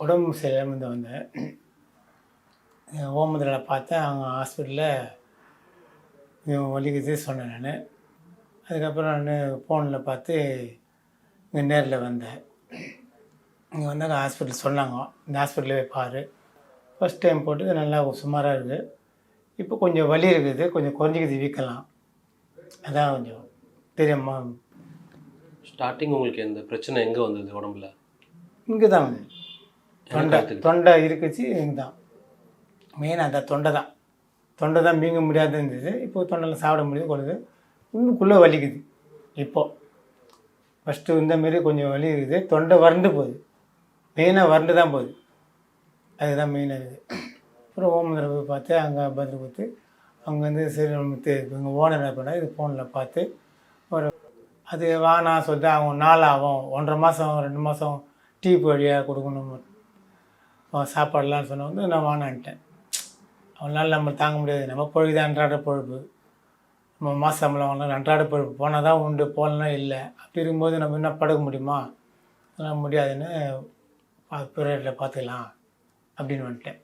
உடம்பு சரியில்லாமல் இருந்து வந்தேன். ஓமந்தில் பார்த்தேன். அவங்க ஹாஸ்பிட்டலில் வலிக்குது சொன்னேன் நான். அதுக்கப்புறம் நான் ஃபோனில் பார்த்து இங்கே நேரில் வந்தேன். இங்கே வந்தாங்க ஹாஸ்பிட்டல் சொன்னாங்க, இந்த ஹாஸ்பிட்டலில் போய் பாரு. ஃபஸ்ட் டைம் போட்டது நல்லா சுமாராக இருக்குது. இப்போ கொஞ்சம் வலி இருக்குது, கொஞ்சம் குறைஞ்சிக்குது வீக்கலாம். அதான் கொஞ்சம் தெரியுமா. ஸ்டார்டிங் உங்களுக்கு எந்த பிரச்சனை எங்கே வந்தது உடம்புல? இங்கே தான் வந்து தொண்டை இருக்குச்சு. இங்கே தான் மெயினாக அந்த தொண்டை தான் மீங்க முடியாது இருந்தது. இப்போ தொண்டையில் சாப்பிட முடியுது, கொள்ளுது. இன்னுக்குள்ளே வலிக்குது. இப்போது ஃபஸ்ட்டு இந்தமாரி கொஞ்சம் வலி இருக்குது. தொண்டை வறண்டு போகுது, மெயினாக வறண்டு தான் போகுது. அதுதான் மெயினாக இருக்குது. அப்புறம் ஓமந்தில் போய் பார்த்து அங்கே பதில் கொடுத்து அவங்க வந்து சரி நம்ம எங்கள் ஓனர் என்ன பண்ணால் இது ஃபோனில் பார்த்து ஒரு அது வானா சொல்லிட்டு அவங்க நாள் ஆகும், 1.5 மாதம் 2 மாதம் டியூப் வழியாக கொடுக்கணும் சாப்பாடெலாம் சொன்ன வந்து நான் வானான்ட்டேன். அவனால் நம்ம தாங்க முடியாது. நம்ம பொழுது அன்றாட பொழுப்பு, நம்ம மாத சம்பளம் வாங்கலாம், அன்றாட பொழுப்பு போனால் தான் உண்டு, போகலன்னா இல்லை. அப்படி இருக்கும்போது நம்ம என்ன படுக்க முடியுமா? அதெல்லாம் முடியாதுன்னு பிறரில் பார்த்துக்கலாம் அப்படின்னு வந்துட்டேன்.